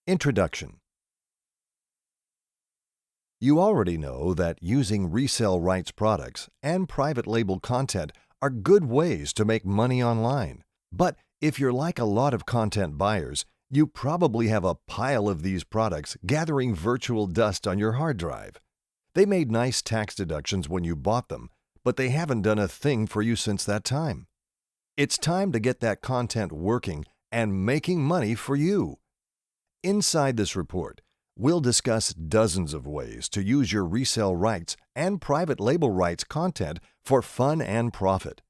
Introduction. You already know that using resale rights products and private label content are good ways to make money online. But if you're like a lot of content buyers, you probably have a pile of these products gathering virtual dust on your hard drive. They made nice tax deductions when you bought them, but they haven't done a thing for you since that time. It's time to get that content working and making money for you. Inside this report, we'll discuss dozens of ways to use your resale rights and private label rights content for fun and profit.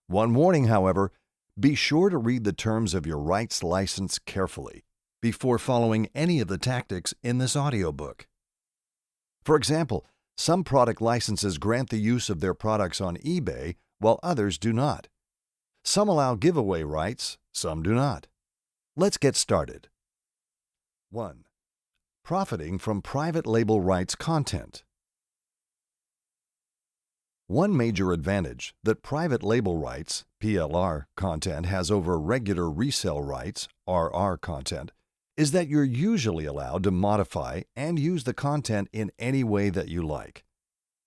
One warning, however, be sure to read the terms of your rights license carefully before following any of the tactics in this audiobook. For example, some product licenses grant the use of their products on eBay while others do not. Some allow giveaway rights, some do not. Let's get started. 1. Profiting from private label rights content. One major advantage that private label rights (PLR) content has over regular resale rights (RR) content is that you're usually allowed to modify and use the content in any way that you like.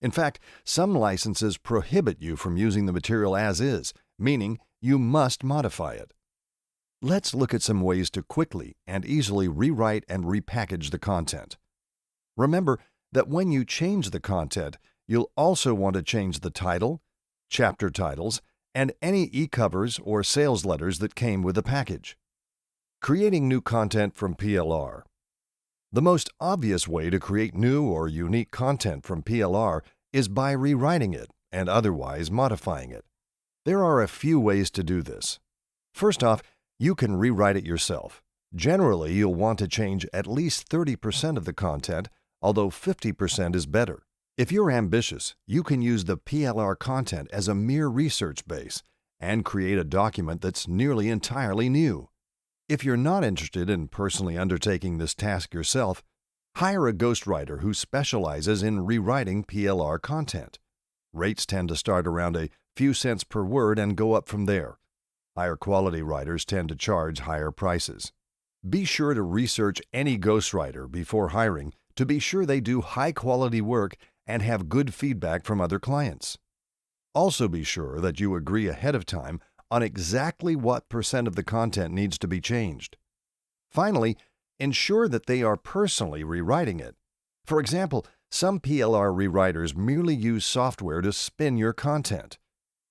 In fact, some licenses prohibit you from using the material as is, meaning you must modify it. Let's look at some ways to quickly and easily rewrite and repackage the content. Remember that when you change the content, you'll also want to change the title, chapter titles, and any e-covers or sales letters that came with the package. Creating new content from PLR. The most obvious way to create new or unique content from PLR is by rewriting it and otherwise modifying it. There are a few ways to do this. First off, you can rewrite it yourself. Generally, you'll want to change at least 30% of the content, although 50% is better. If you're ambitious, you can use the PLR content as a mere research base and create a document that's nearly entirely new. If you're not interested in personally undertaking this task yourself, hire a ghostwriter who specializes in rewriting PLR content. Rates tend to start around a few cents per word and go up from there. Higher quality writers tend to charge higher prices. Be sure to research any ghostwriter before hiring to be sure they do high-quality work and have good feedback from other clients. Also be sure that you agree ahead of time on exactly what % of the content needs to be changed. Finally, ensure that they are personally rewriting it. For example, some PLR rewriters merely use software to spin your content.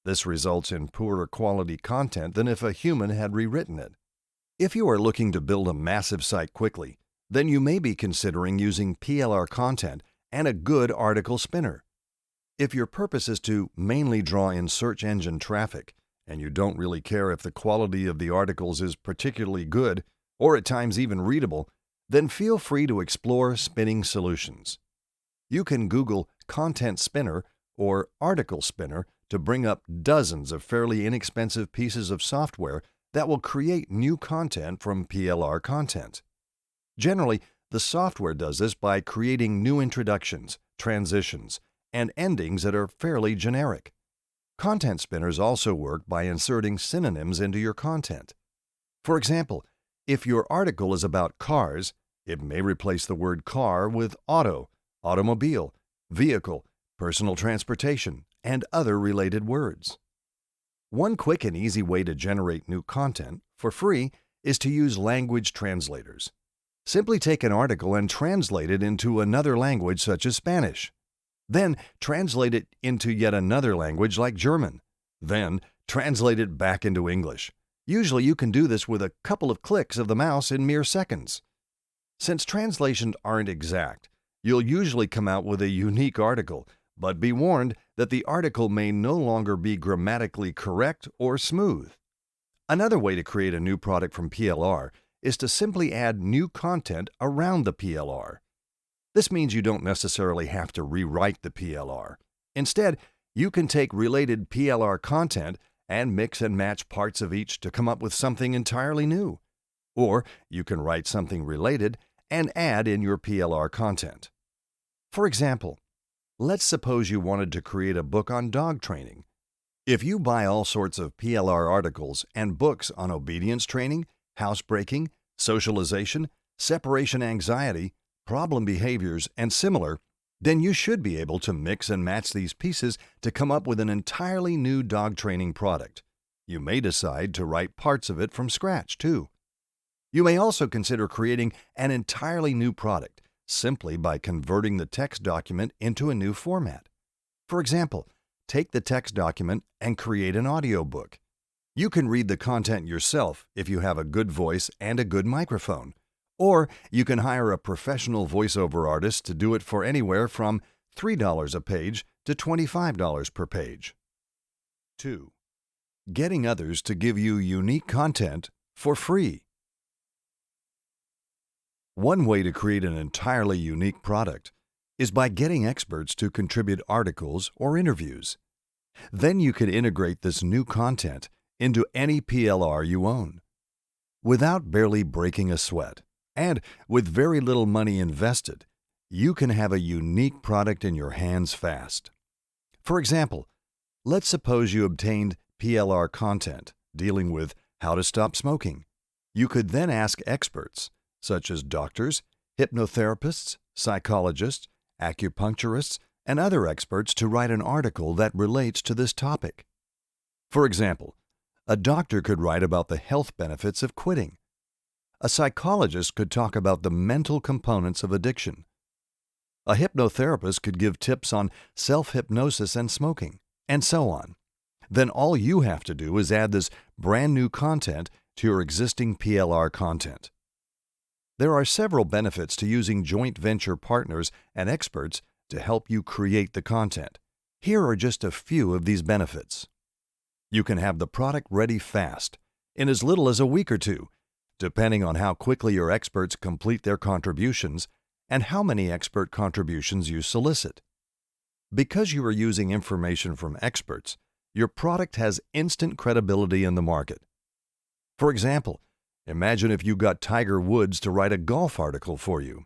This results in poorer quality content than if a human had rewritten it. If you are looking to build a massive site quickly, then you may be considering using PLR content and a good article spinner. If your purpose is to mainly draw in search engine traffic, and you don't really care if the quality of the articles is particularly good or at times even readable, then feel free to explore spinning solutions. You can Google Content Spinner or Article Spinner to bring up dozens of fairly inexpensive pieces of software that will create new content from PLR content. Generally, the software does this by creating new introductions, transitions, and endings that are fairly generic. Content spinners also work by inserting synonyms into your content. For example, if your article is about cars, it may replace the word car with auto, automobile, vehicle, personal transportation, and other related words. One quick and easy way to generate new content for free is to use language translators. Simply take an article and translate it into another language such as Spanish. Then translate it into yet another language like German. Then translate it back into English. Usually you can do this with a couple of clicks of the mouse in mere seconds. Since translations aren't exact, you'll usually come out with a unique article, but be warned that the article may no longer be grammatically correct or smooth. Another way to create a new product from PLR is to simply add new content around the PLR. This means you don't necessarily have to rewrite the PLR. Instead, you can take related PLR content and mix and match parts of each to come up with something entirely new. Or you can write something related and add in your PLR content. For example, let's suppose you wanted to create a book on dog training. If you buy all sorts of PLR articles and books on obedience training, housebreaking, socialization, separation anxiety, problem behaviors, and similar, then you should be able to mix and match these pieces to come up with an entirely new dog training product. You may decide to write parts of it from scratch, too. You may also consider creating an entirely new product simply by converting the text document into a new format. For example, take the text document and create an audiobook. You can read the content yourself if you have a good voice and a good microphone. Or you can hire a professional voiceover artist to do it for anywhere from $3 a page to $25 per page. 2. Getting others to give you unique content for free. One way to create an entirely unique product is by getting experts to contribute articles or interviews. Then you can integrate this new content into any PLR you own. Without barely breaking a sweat, and with very little money invested, you can have a unique product in your hands fast. For example, let's suppose you obtained PLR content dealing with how to stop smoking. You could then ask experts, such as doctors, hypnotherapists, psychologists, acupuncturists, and other experts to write an article that relates to this topic. For example, a doctor could write about the health benefits of quitting. A psychologist could talk about the mental components of addiction. A hypnotherapist could give tips on self-hypnosis and smoking, and so on. Then all you have to do is add this brand new content to your existing PLR content. There are several benefits to using joint venture partners and experts to help you create the content. Here are just a few of these benefits. You can have the product ready fast, in as little as a week or two, depending on how quickly your experts complete their contributions and how many expert contributions you solicit. Because you are using information from experts, your product has instant credibility in the market. For example, imagine if you got Tiger Woods to write a golf article for you.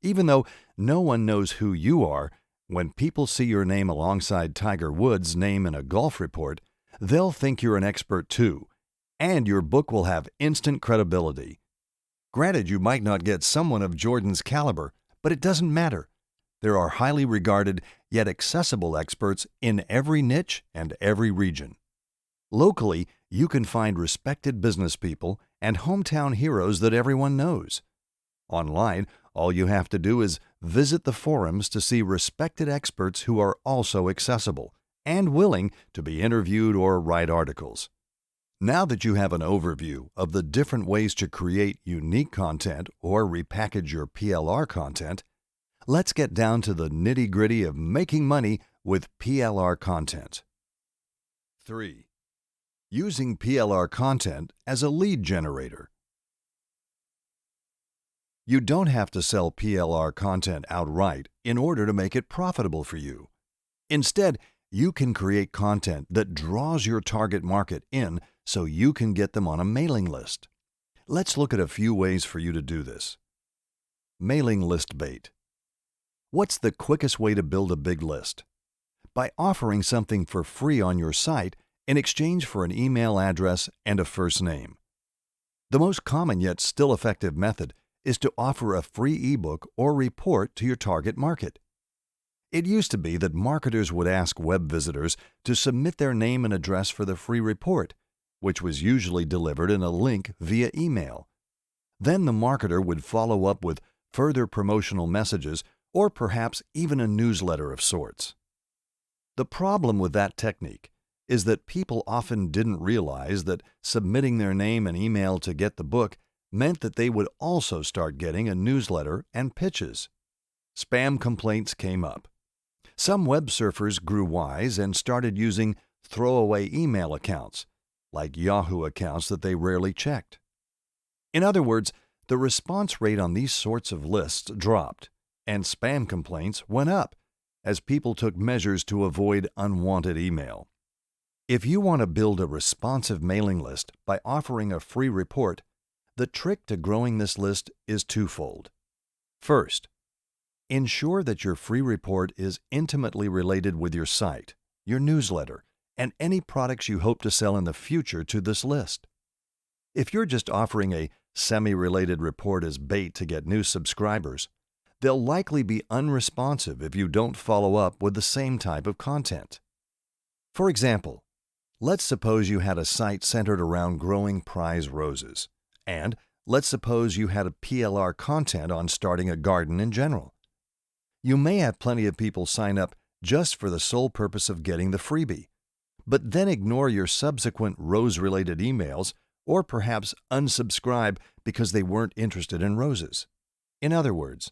Even though no one knows who you are, when people see your name alongside Tiger Woods' name in a golf report, they'll think you're an expert too, and your book will have instant credibility. Granted, you might not get someone of Jordan's caliber, but it doesn't matter. There are highly regarded yet accessible experts in every niche and every region. Locally, you can find respected business people and hometown heroes that everyone knows. Online, all you have to do is visit the forums to see respected experts who are also accessible and willing to be interviewed or write articles. Now that you have an overview of the different ways to create unique content or repackage your PLR content, let's get down to the nitty-gritty of making money with PLR content. 3. Using PLR content as a lead generator. You don't have to sell PLR content outright in order to make it profitable for you. Instead, you can create content that draws your target market in so you can get them on a mailing list. Let's look at a few ways for you to do this. Mailing list bait. What's the quickest way to build a big list? By offering something for free on your site in exchange for an email address and a first name. The most common yet still effective method is to offer a free ebook or report to your target market. It used to be that marketers would ask web visitors to submit their name and address for the free report, which was usually delivered in a link via email. Then the marketer would follow up with further promotional messages or perhaps even a newsletter of sorts. The problem with that technique is that people often didn't realize that submitting their name and email to get the book meant that they would also start getting a newsletter and pitches. Spam complaints came up. Some web surfers grew wise and started using throwaway email accounts, like Yahoo accounts that they rarely checked. In other words, the response rate on these sorts of lists dropped, and spam complaints went up as people took measures to avoid unwanted email. If you want to build a responsive mailing list by offering a free report, the trick to growing this list is twofold. First, ensure that your free report is intimately related with your site, your newsletter, and any products you hope to sell in the future to this list. If you're just offering a semi-related report as bait to get new subscribers, they'll likely be unresponsive if you don't follow up with the same type of content. For example, let's suppose you had a site centered around growing prize roses, and let's suppose you had a PLR content on starting a garden in general. You may have plenty of people sign up just for the sole purpose of getting the freebie, but then ignore your subsequent rose-related emails or perhaps unsubscribe because they weren't interested in roses. In other words,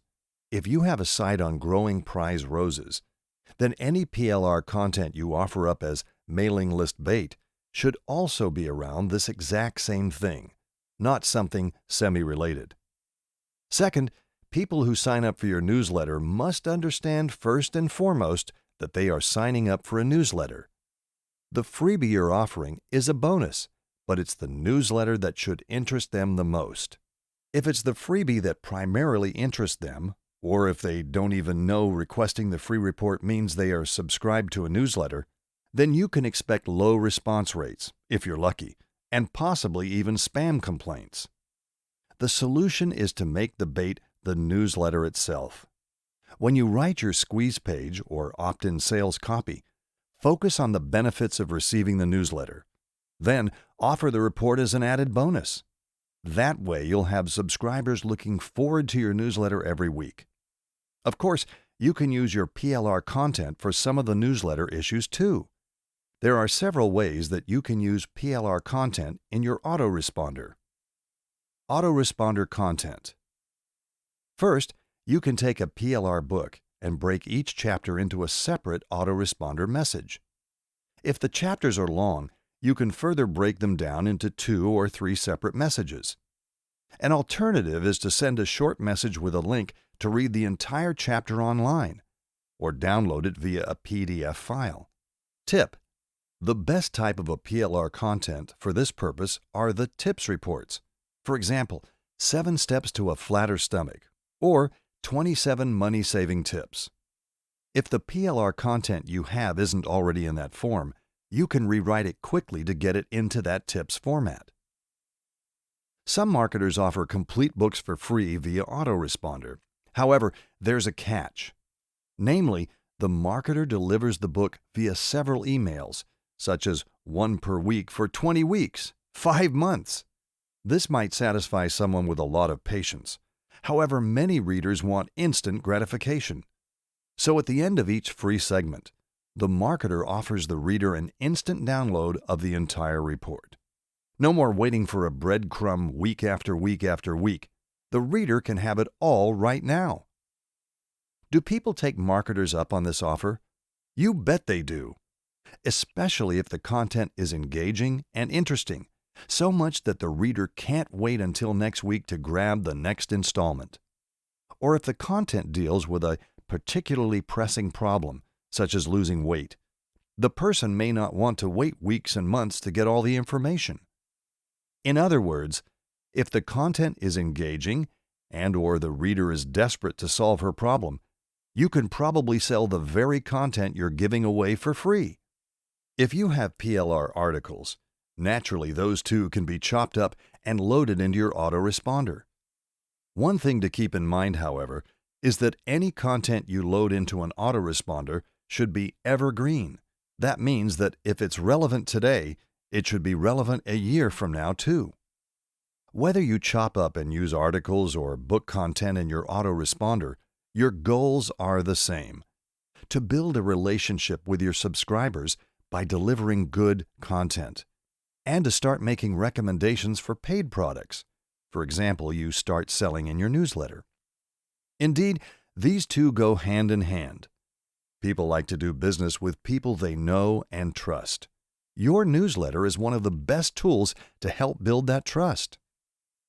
if you have a site on growing prize roses, then any PLR content you offer up as mailing list bait should also be around this exact same thing, not something semi-related. Second, people who sign up for your newsletter must understand first and foremost that they are signing up for a newsletter. The freebie you're offering is a bonus, but it's the newsletter that should interest them the most. If it's the freebie that primarily interests them, or if they don't even know requesting the free report means they are subscribed to a newsletter, then you can expect low response rates, if you're lucky, and possibly even spam complaints. The solution is to make the bait the newsletter itself. When you write your squeeze page or opt-in sales copy, focus on the benefits of receiving the newsletter. Then offer the report as an added bonus. That way you'll have subscribers looking forward to your newsletter every week. Of course, you can use your PLR content for some of the newsletter issues too. There are several ways that you can use PLR content in your autoresponder. Autoresponder content. First, you can take a PLR book and break each chapter into a separate autoresponder message. If the chapters are long, you can further break them down into 2 or 3 separate messages. An alternative is to send a short message with a link to read the entire chapter online, or download it via a PDF file. Tip: the best type of a PLR content for this purpose are the tips reports. For example, 7 steps to a flatter stomach, or 27 money-saving tips. If the PLR content you have isn't already in that form, you can rewrite it quickly to get it into that tips format. Some marketers offer complete books for free via autoresponder. However, there's a catch. Namely, the marketer delivers the book via several emails, such as 1 per week for 20 weeks, 5 months. This might satisfy someone with a lot of patience. However, many readers want instant gratification. So at the end of each free segment, the marketer offers the reader an instant download of the entire report. No more waiting for a breadcrumb week after week after week. The reader can have it all right now. Do people take marketers up on this offer? You bet they do, especially if the content is engaging and interesting, so much that the reader can't wait until next week to grab the next installment. Or if the content deals with a particularly pressing problem, such as losing weight, the person may not want to wait weeks and months to get all the information. In other words, if the content is engaging and/or the reader is desperate to solve her problem, you can probably sell the very content you're giving away for free. If you have PLR articles, naturally those too can be chopped up and loaded into your autoresponder. One thing to keep in mind, however, is that any content you load into an autoresponder should be evergreen. That means that if it's relevant today, it should be relevant a year from now too. Whether you chop up and use articles or book content in your autoresponder, your goals are the same: to build a relationship with your subscribers by delivering good content, and to start making recommendations for paid products. For example, you start selling in your newsletter. Indeed, these two go hand in hand. People like to do business with people they know and trust. Your newsletter is one of the best tools to help build that trust.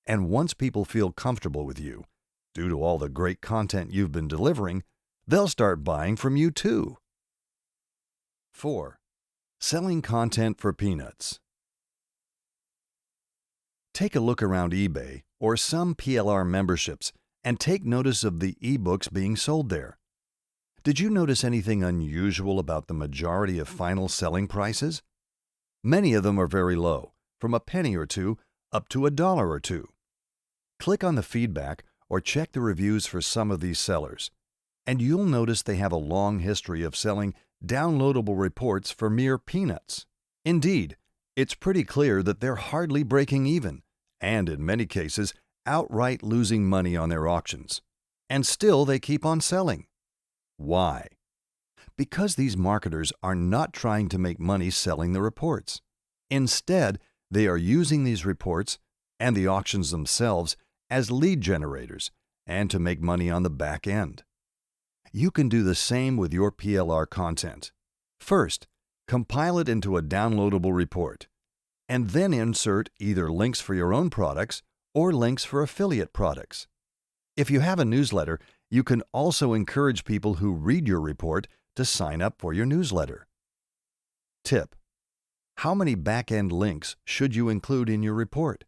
And once people feel comfortable with you, due to all the great content you've been delivering, they'll start buying from you too. 4. Selling content for peanuts. Take a look around eBay or some PLR memberships and take notice of the ebooks being sold there. Did you notice anything unusual about the majority of final selling prices? Many of them are very low, from a penny or two up to $1 or $2. Click on the feedback or check the reviews for some of these sellers, and you'll notice they have a long history of selling downloadable reports for mere peanuts. Indeed, it's pretty clear that they're hardly breaking even, and in many cases, outright losing money on their auctions. And still they keep on selling. Why? Because these marketers are not trying to make money selling the reports. Instead, they are using these reports and the auctions themselves as lead generators and to make money on the back end. You can do the same with your PLR content. First, compile it into a downloadable report, and then insert either links for your own products or links for affiliate products. If you have a newsletter, you can also encourage people who read your report to sign up for your newsletter. Tip: how many back-end links should you include in your report?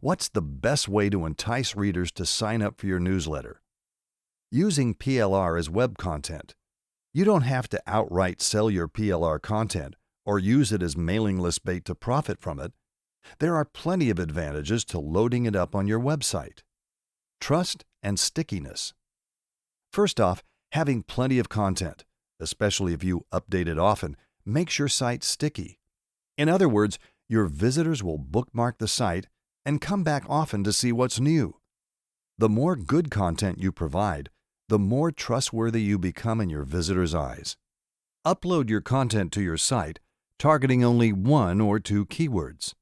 What's the best way to entice readers to sign up for your newsletter? Using PLR as web content. You don't have to outright sell your PLR content or use it as mailing list bait to profit from it. There are plenty of advantages to loading it up on your website. Trust and stickiness. First off, having plenty of content, especially if you update it often, makes your site sticky. In other words, your visitors will bookmark the site and come back often to see what's new. The more good content you provide, the more trustworthy you become in your visitors' eyes. Upload your content to your site, targeting only 1 or 2 keywords.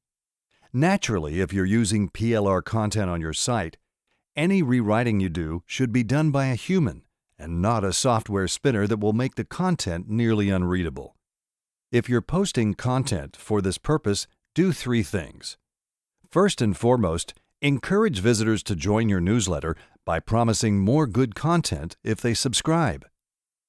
Naturally, if you're using PLR content on your site, any rewriting you do should be done by a human and not a software spinner that will make the content nearly unreadable. If you're posting content for this purpose, do 3 things. First and foremost, encourage visitors to join your newsletter by promising more good content if they subscribe.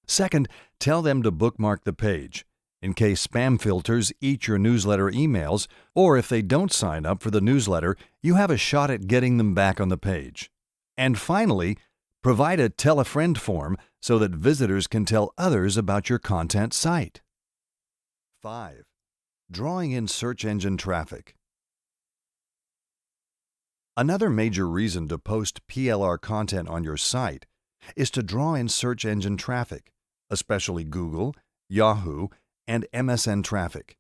Second, tell them to bookmark the page, in case spam filters eat your newsletter emails, or if they don't sign up for the newsletter, you have a shot at getting them back on the page. And finally, provide a Tell a Friend form so that visitors can tell others about your content site. 5. Drawing in search engine traffic. Another major reason to post PLR content on your site is to draw in search engine traffic, especially Google, Yahoo, and MSN traffic.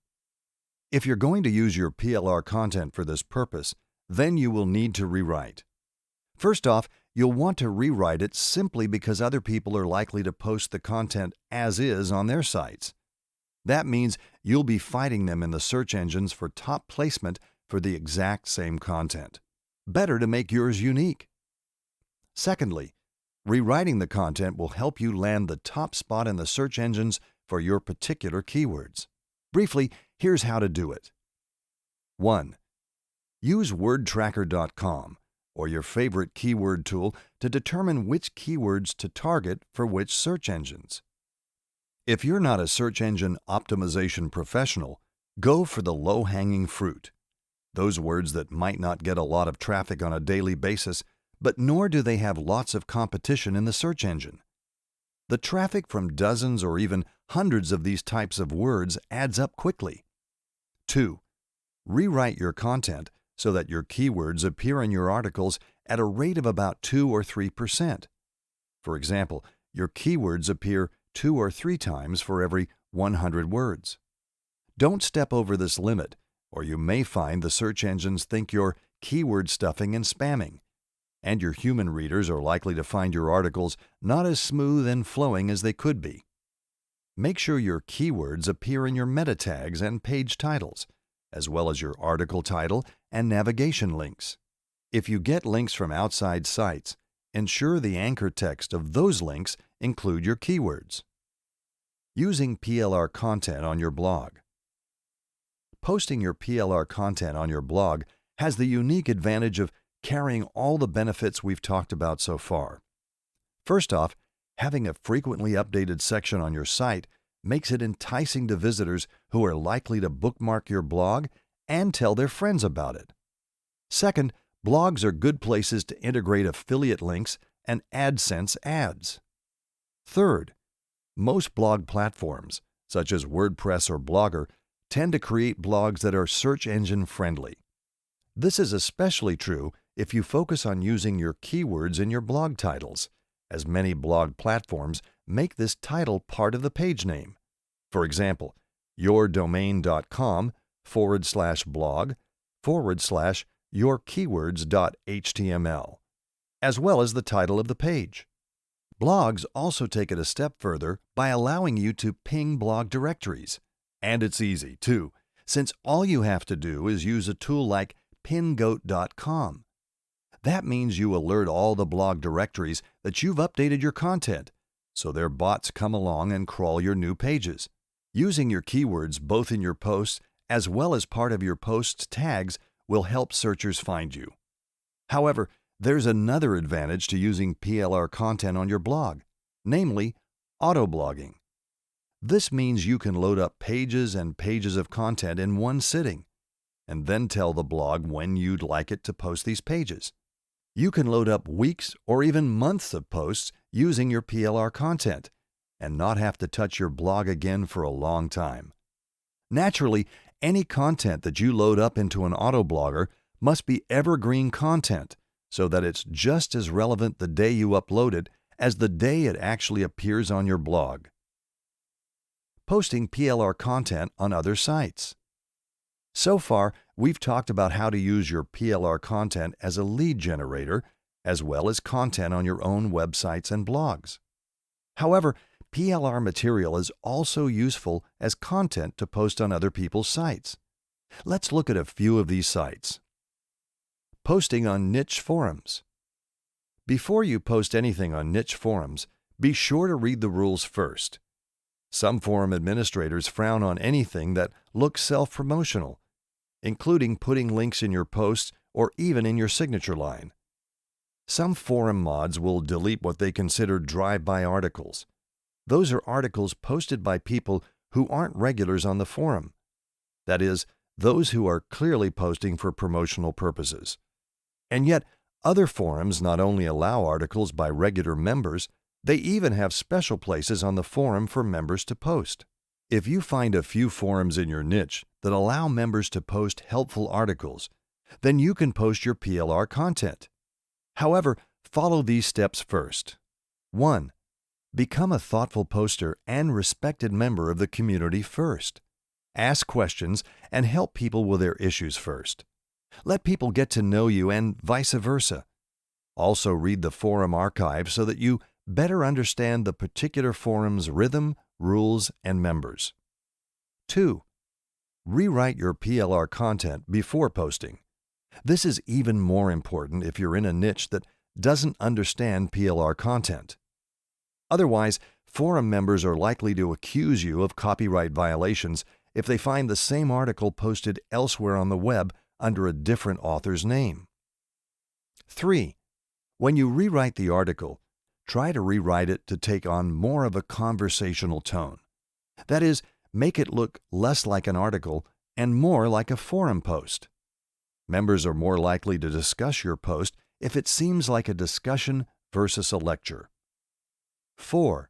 If you're going to use your PLR content for this purpose, then you will need to rewrite. First off, you'll want to rewrite it simply because other people are likely to post the content as is on their sites. That means you'll be fighting them in the search engines for top placement for the exact same content. Better to make yours unique. Secondly, rewriting the content will help you land the top spot in the search engines for your particular keywords. Briefly, here's how to do it. 1. Use wordtracker.com or your favorite keyword tool to determine which keywords to target for which search engines. If you're not a search engine optimization professional, go for the low-hanging fruit. Those words that might not get a lot of traffic on a daily basis, but nor do they have lots of competition in the search engine. The traffic from dozens or even hundreds of these types of words adds up quickly. 2. Rewrite your content so that your keywords appear in your articles at a rate of about 2 or 3%. For example, your keywords appear 2 or 3 times for every 100 words. Don't step over this limit, or you may find the search engines think you're keyword stuffing and spamming, and your human readers are likely to find your articles not as smooth and flowing as they could be. Make sure your keywords appear in your meta tags and page titles, as well as your article title and navigation links. If you get links from outside sites, ensure the anchor text of those links include your keywords. Using PLR content on your blog. Posting your PLR content on your blog has the unique advantage of carrying all the benefits we've talked about so far. First off, having a frequently updated section on your site makes it enticing to visitors who are likely to bookmark your blog and tell their friends about it. Second, blogs are good places to integrate affiliate links and AdSense ads. Third, most blog platforms, such as WordPress or Blogger, tend to create blogs that are search engine friendly. This is especially true if you focus on using your keywords in your blog titles, as many blog platforms make this title part of the page name. For example, yourdomain.com/blog/yourkeywords.html, as well as the title of the page. Blogs also take it a step further by allowing you to ping blog directories. And it's easy, too, since all you have to do is use a tool like pingoat.com. That means you alert all the blog directories that you've updated your content, so their bots come along and crawl your new pages. Using your keywords both in your posts as well as part of your post's tags will help searchers find you. However, there's another advantage to using PLR content on your blog, namely auto-blogging. This means you can load up pages and pages of content in one sitting, and then tell the blog when you'd like it to post these pages. You can load up weeks or even months of posts using your PLR content, and not have to touch your blog again for a long time. Naturally, any content that you load up into an autoblogger must be evergreen content, so that it's just as relevant the day you upload it as the day it actually appears on your blog. Posting PLR content on other sites. So far, we've talked about how to use your PLR content as a lead generator, as well as content on your own websites and blogs. However, PLR material is also useful as content to post on other people's sites. Let's look at a few of these sites. Posting on niche forums. Before you post anything on niche forums, be sure to read the rules first. Some forum administrators frown on anything that looks self-promotional, including putting links in your posts or even in your signature line. Some forum mods will delete what they consider drive-by articles. Those are articles posted by people who aren't regulars on the forum. That is, those who are clearly posting for promotional purposes. And yet, other forums not only allow articles by regular members, they even have special places on the forum for members to post. If you find a few forums in your niche that allow members to post helpful articles, then you can post your PLR content. However, follow these steps first. 1. Become a thoughtful poster and respected member of the community first. Ask questions and help people with their issues first. Let people get to know you and vice versa. Also read the forum archive so that you better understand the particular forum's rhythm, rules, and members. 2. Rewrite your PLR content before posting. This is even more important if you're in a niche that doesn't understand PLR content. Otherwise, forum members are likely to accuse you of copyright violations if they find the same article posted elsewhere on the web under a different author's name. 3. When you rewrite the article, try to rewrite it to take on more of a conversational tone. That is, make it look less like an article and more like a forum post. Members are more likely to discuss your post if it seems like a discussion versus a lecture. 4.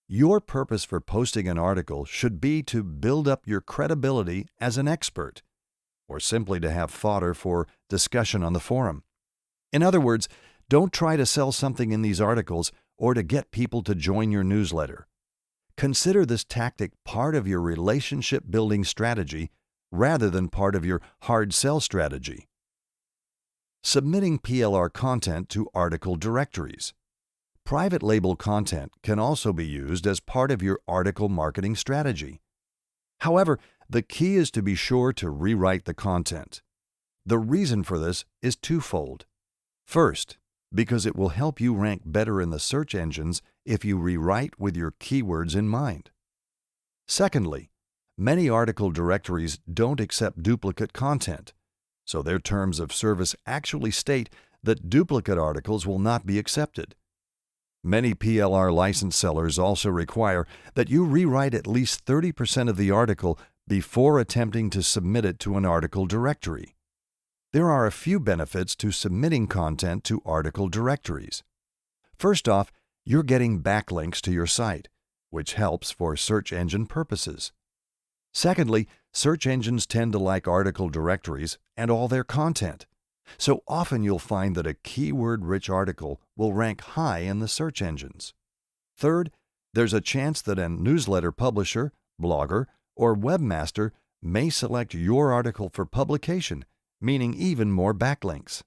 Your purpose for posting an article should be to build up your credibility as an expert, or simply to have fodder for discussion on the forum. In other words, don't try to sell something in these articles or to get people to join your newsletter. Consider this tactic part of your relationship-building strategy rather than part of your hard sell strategy. Submitting PLR content to article directories. Private label content can also be used as part of your article marketing strategy. However, the key is to be sure to rewrite the content. The reason for this is twofold. First, because it will help you rank better in the search engines if you rewrite with your keywords in mind. Secondly, many article directories don't accept duplicate content, so their terms of service actually state that duplicate articles will not be accepted. Many PLR license sellers also require that you rewrite at least 30% of the article before attempting to submit it to an article directory. There are a few benefits to submitting content to article directories. First off, you're getting backlinks to your site, which helps for search engine purposes. Secondly, search engines tend to like article directories and all their content, So often you'll find that a keyword-rich article will rank high in the search engines. Third, there's a chance that a newsletter publisher, blogger, or webmaster may select your article for publication, meaning even more backlinks.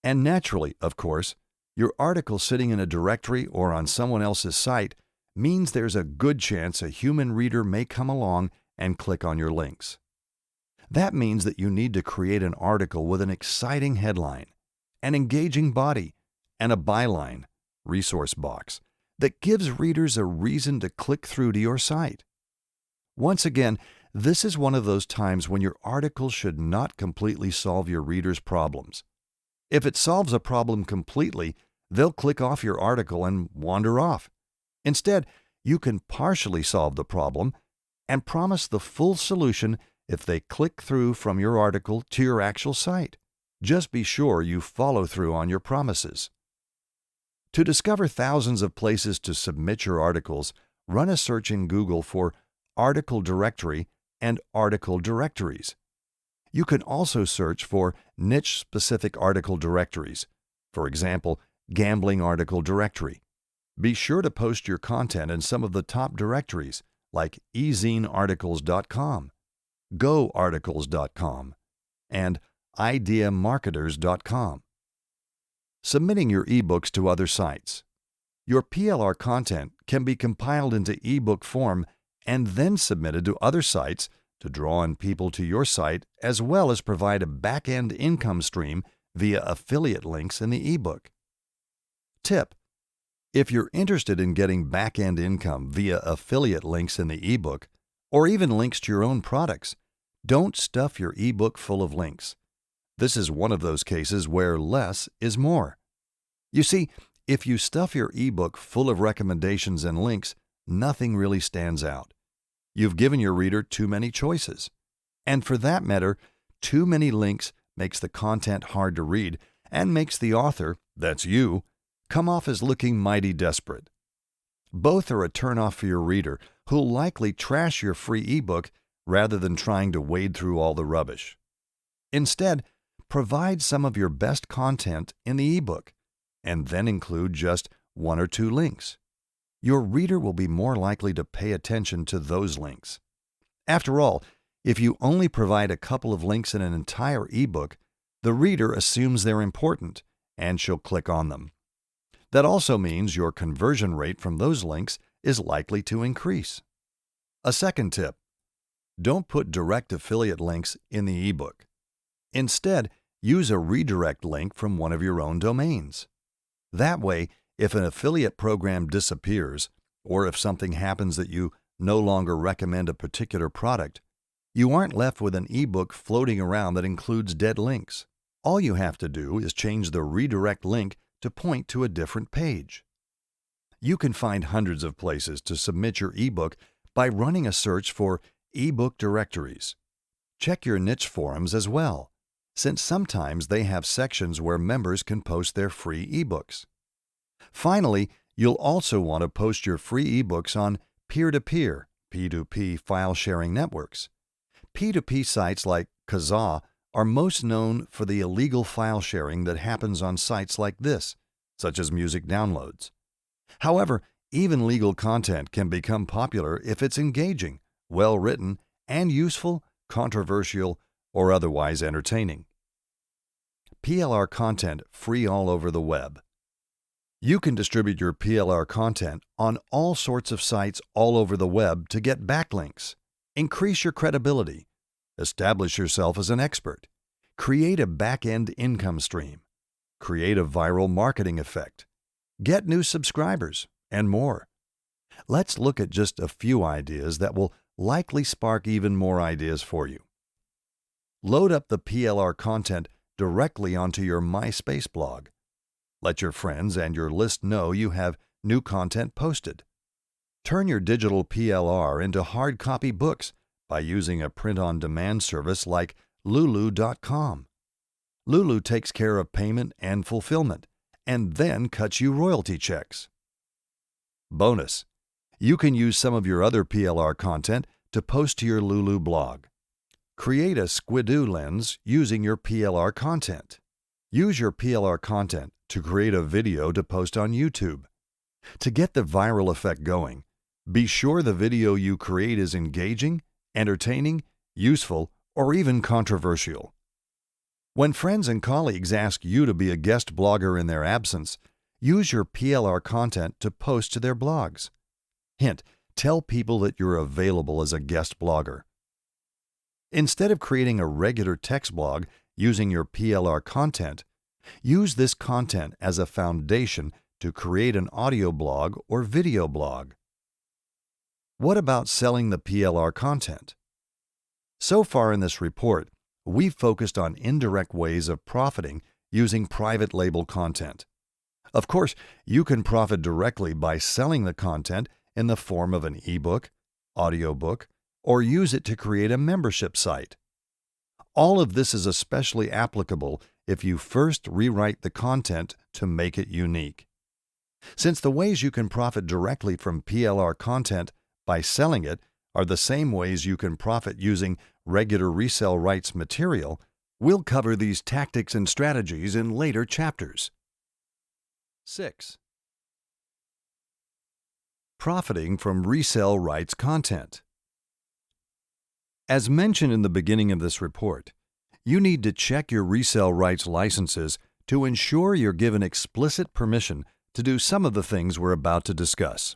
And naturally, of course, your article sitting in a directory or on someone else's site means there's a good chance a human reader may come along and click on your links. That means that you need to create an article with an exciting headline, an engaging body, and a byline, resource box, that gives readers a reason to click through to your site. Once again, this is one of those times when your article should not completely solve your readers' problems. If it solves a problem completely, they'll click off your article and wander off. Instead, you can partially solve the problem and promise the full solution if they click through from your article to your actual site. Just be sure you follow through on your promises. To discover thousands of places to submit your articles, run a search in Google for Article Directory and Article Directories. You can also search for niche-specific article directories, for example, Gambling Article Directory. Be sure to post your content in some of the top directories like ezinearticles.com, goarticles.com, and ideamarketers.com. Submitting your ebooks to other sites. Your PLR content can be compiled into ebook form and then submitted to other sites to draw in people to your site, as well as provide a back-end income stream via affiliate links in the ebook. Tip: if you're interested in getting back-end income via affiliate links in the ebook, or even links to your own products, don't stuff your ebook full of links. This is one of those cases where less is more. You see, if you stuff your ebook full of recommendations and links, nothing really stands out. You've given your reader too many choices. And for that matter, too many links makes the content hard to read and makes the author, that's you, come off as looking mighty desperate. Both are a turnoff for your reader, who'll likely trash your free ebook rather than trying to wade through all the rubbish. Instead, provide some of your best content in the ebook, and then include just 1 or 2 links. Your reader will be more likely to pay attention to those links. After all, if you only provide a couple of links in an entire ebook, the reader assumes they're important, and she'll click on them. That also means your conversion rate from those links is likely to increase. A second tip: don't put direct affiliate links in the ebook. Instead, use a redirect link from one of your own domains. That way, if an affiliate program disappears, or if something happens that you no longer recommend a particular product, you aren't left with an ebook floating around that includes dead links. All you have to do is change the redirect link to point to a different page. You can find hundreds of places to submit your ebook by running a search for ebook directories. Check your niche forums as well, since sometimes they have sections where members can post their free ebooks. Finally, you'll also want to post your free ebooks on peer-to-peer (P2P) file sharing networks. P2P sites like Kazaa are most known for the illegal file sharing that happens on sites like this, such as music downloads. However, even legal content can become popular if it's engaging, well-written, and useful, controversial, or otherwise entertaining. PLR content free all over the web. You can distribute your PLR content on all sorts of sites all over the web to get backlinks, increase your credibility, establish yourself as an expert, create a back-end income stream, create a viral marketing effect, get new subscribers, and more. Let's look at just a few ideas that will likely spark even more ideas for you. Load up the PLR content directly onto your MySpace blog. Let your friends and your list know you have new content posted. Turn your digital PLR into hard copy books by using a print-on-demand service like Lulu.com. Lulu takes care of payment and fulfillment, and then cuts you royalty checks. Bonus: you can use some of your other PLR content to post to your Lulu blog. Create a Squidoo lens using your PLR content. Use your PLR content to create a video to post on YouTube. To get the viral effect going, be sure the video you create is engaging, entertaining, useful, or even controversial. When friends and colleagues ask you to be a guest blogger in their absence, use your PLR content to post to their blogs. Hint: tell people that you're available as a guest blogger. Instead of creating a regular text blog using your PLR content, use this content as a foundation to create an audio blog or video blog. What about selling the PLR content? So far in this report, we've focused on indirect ways of profiting using private label content. Of course, you can profit directly by selling the content in the form of an ebook, audiobook, or use it to create a membership site. All of this is especially applicable if you first rewrite the content to make it unique. Since the ways you can profit directly from PLR content by selling it are the same ways you can profit using regular resale rights material, we'll cover these tactics and strategies in later chapters. 6. Profiting from resale rights content. As mentioned in the beginning of this report, you need to check your resale rights licenses to ensure you're given explicit permission to do some of the things we're about to discuss.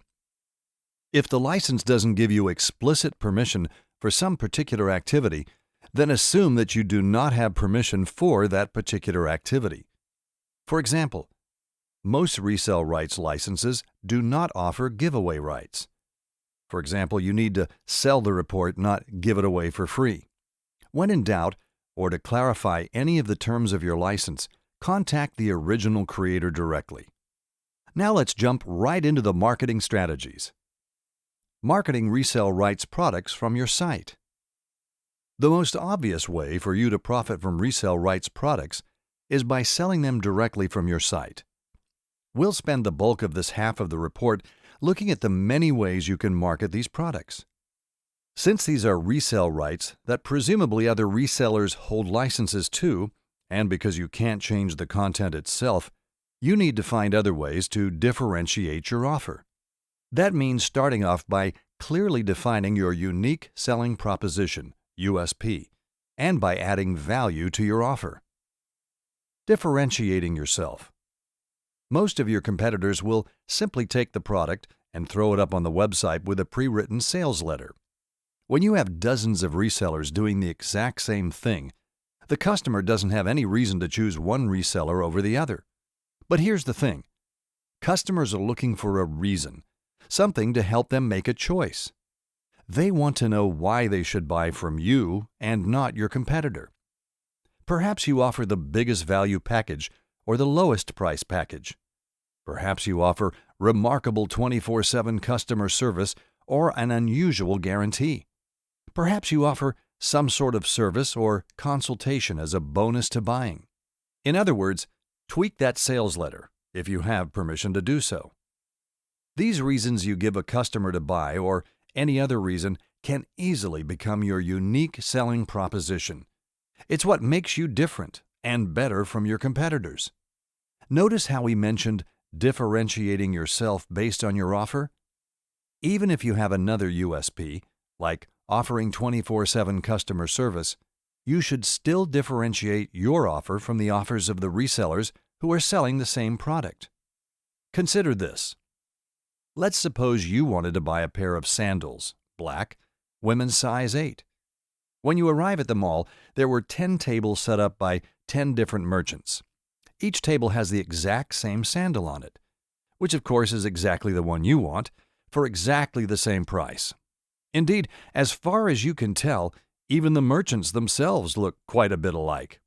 If the license doesn't give you explicit permission for some particular activity, then assume that you do not have permission for that particular activity. For example, most resale rights licenses do not offer giveaway rights. For example, you need to sell the report, not give it away for free. When in doubt, or to clarify any of the terms of your license, contact the original creator directly. Now let's jump right into the marketing strategies. Marketing resale rights products from your site. The most obvious way for you to profit from resale rights products is by selling them directly from your site. We'll spend the bulk of this half of the report looking at the many ways you can market these products. Since these are resale rights that presumably other resellers hold licenses to, and because you can't change the content itself, you need to find other ways to differentiate your offer. That means starting off by clearly defining your unique selling proposition, USP, and by adding value to your offer. Differentiating yourself. Most of your competitors will simply take the product and throw it up on the website with a pre-written sales letter. When you have dozens of resellers doing the exact same thing, the customer doesn't have any reason to choose one reseller over the other. But here's the thing. Customers are looking for a reason, something to help them make a choice. They want to know why they should buy from you and not your competitor. Perhaps you offer the biggest value package or the lowest price package. Perhaps you offer remarkable 24/7 customer service or an unusual guarantee. Perhaps you offer some sort of service or consultation as a bonus to buying. In other words, tweak that sales letter if you have permission to do so. These reasons you give a customer to buy or any other reason can easily become your unique selling proposition. It's what makes you different and better from your competitors. Notice how we mentioned differentiating yourself based on your offer? Even if you have another USP, like offering 24/7 customer service, you should still differentiate your offer from the offers of the resellers who are selling the same product. Consider this. Let's suppose you wanted to buy a pair of sandals, black, women's size 8. When you arrive at the mall, there were 10 tables set up by 10 different merchants. Each table has the exact same sandal on it, which of course is exactly the one you want, for exactly the same price. Indeed, as far as you can tell, even the merchants themselves look quite a bit alike.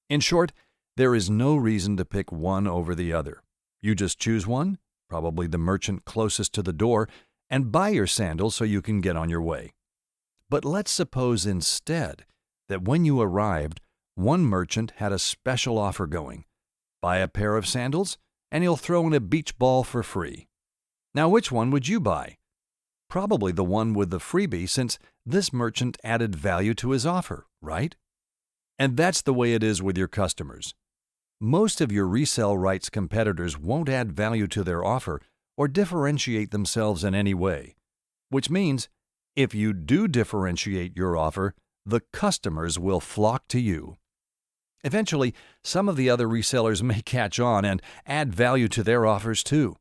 In short, there is no reason to pick one over the other. You just choose one, probably the merchant closest to the door, and buy your sandal so you can get on your way. But let's suppose instead that when you arrived, one merchant had a special offer going. Buy a pair of sandals, and he'll throw in a beach ball for free. Now, which one would you buy? Probably the one with the freebie, since this merchant added value to his offer, right? And that's the way it is with your customers. Most of your resale rights competitors won't add value to their offer or differentiate themselves in any way, which means if you do differentiate your offer, the customers will flock to you. Eventually, some of the other resellers may catch on and add value to their offers too,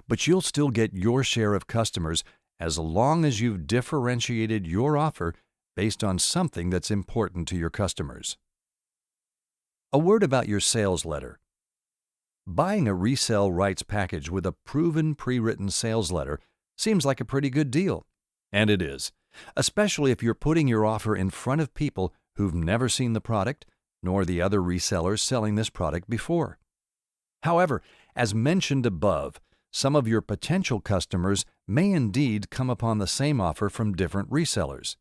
but you'll still get your share of customers as long as you've differentiated your offer based on something that's important to your customers. A word about your sales letter. Buying a resale rights package with a proven pre-written sales letter seems like a pretty good deal, and it is, especially if you're putting your offer in front of people who've never seen the product nor the other resellers selling this product before. However, as mentioned above, some of your potential customers may indeed come upon the same offer from different resellers.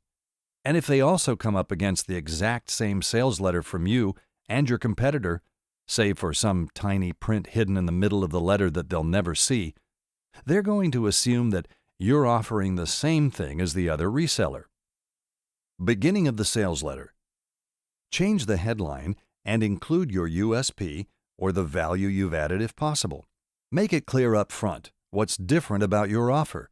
And if they also come up against the exact same sales letter from you and your competitor, save for some tiny print hidden in the middle of the letter that they'll never see, they're going to assume that you're offering the same thing as the other reseller. Beginning of the sales letter. Change the headline and include your USP or the value you've added if possible. Make it clear up front what's different about your offer,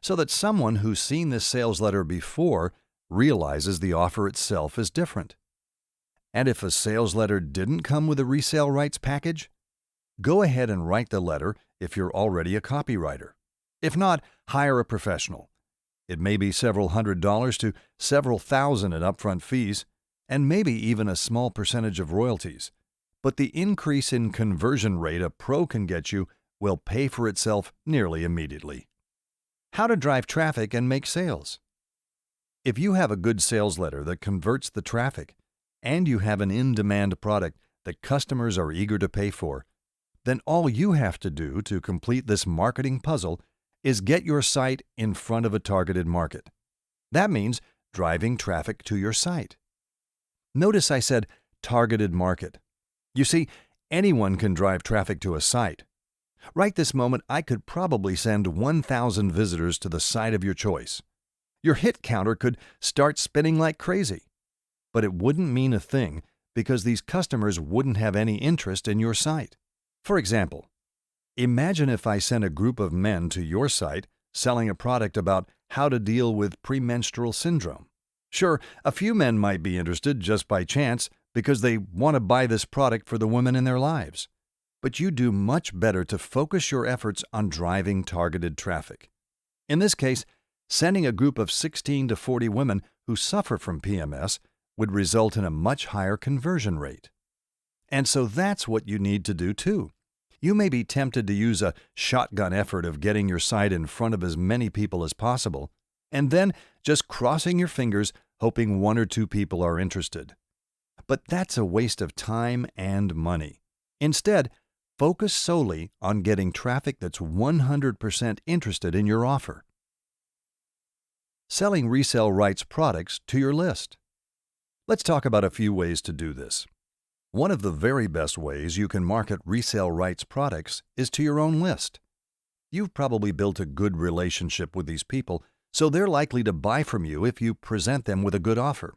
so that someone who's seen this sales letter before realizes the offer itself is different. And if a sales letter didn't come with a resale rights package, go ahead and write the letter if you're already a copywriter. If not, hire a professional. It may be several $100s to several thousand in upfront fees, and maybe even a small percentage of royalties. But the increase in conversion rate a pro can get you will pay for itself nearly immediately. How to drive traffic and make sales. If you have a good sales letter that converts the traffic, and you have an in-demand product that customers are eager to pay for, then all you have to do to complete this marketing puzzle is get your site in front of a targeted market. That means driving traffic to your site. Notice I said targeted market. You see, anyone can drive traffic to a site. Right this moment, I could probably send 1,000 visitors to the site of your choice. Your hit counter could start spinning like crazy. But it wouldn't mean a thing because these customers wouldn't have any interest in your site. For example, imagine if I sent a group of men to your site selling a product about how to deal with premenstrual syndrome. Sure, a few men might be interested just by chance because they want to buy this product for the women in their lives. But you do much better to focus your efforts on driving targeted traffic. In this case, sending a group of 16 to 40 women who suffer from PMS would result in a much higher conversion rate. And so that's what you need to do too. You may be tempted to use a shotgun effort of getting your site in front of as many people as possible, and then just crossing your fingers hoping 1 or 2 people are interested. But that's a waste of time and money. Instead, focus solely on getting traffic that's 100% interested in your offer. Selling resale rights products to your list. Let's talk about a few ways to do this. One of the very best ways you can market resale rights products is to your own list. You've probably built a good relationship with these people, so they're likely to buy from you if you present them with a good offer.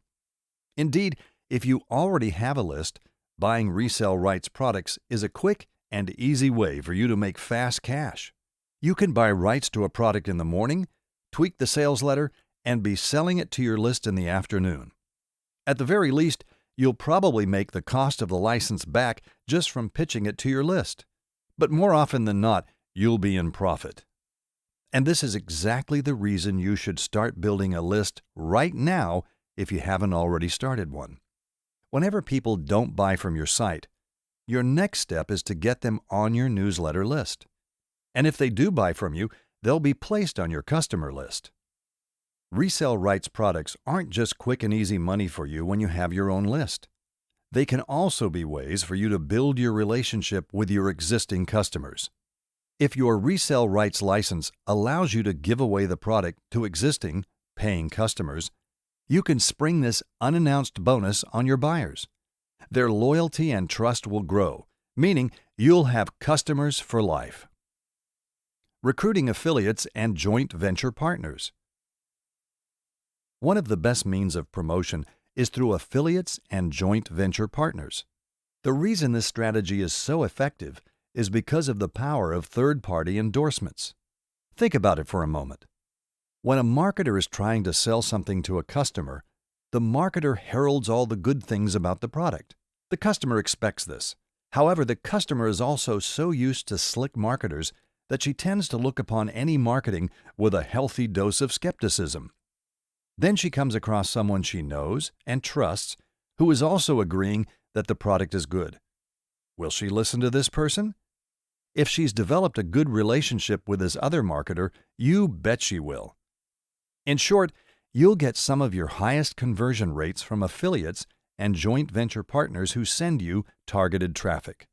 Indeed, if you already have a list, buying resale rights products is a quick and easy way for you to make fast cash. You can buy rights to a product in the morning, tweak the sales letter, and be selling it to your list in the afternoon. At the very least, you'll probably make the cost of the license back just from pitching it to your list. But more often than not, you'll be in profit. And this is exactly the reason you should start building a list right now if you haven't already started one. Whenever people don't buy from your site, your next step is to get them on your newsletter list. And if they do buy from you, they'll be placed on your customer list. Resale rights products aren't just quick and easy money for you when you have your own list. They can also be ways for you to build your relationship with your existing customers. If your resale rights license allows you to give away the product to existing, paying customers, you can spring this unannounced bonus on your buyers. Their loyalty and trust will grow, meaning you'll have customers for life. Recruiting affiliates and joint venture partners. One of the best means of promotion is through affiliates and joint venture partners. The reason this strategy is so effective is because of the power of third-party endorsements. Think about it for a moment. When a marketer is trying to sell something to a customer, the marketer heralds all the good things about the product. The customer expects this. However, the customer is also so used to slick marketers that she tends to look upon any marketing with a healthy dose of skepticism. Then she comes across someone she knows and trusts who is also agreeing that the product is good. Will she listen to this person? If she's developed a good relationship with this other marketer, you bet she will. In short, you'll get some of your highest conversion rates from affiliates and joint venture partners who send you targeted traffic.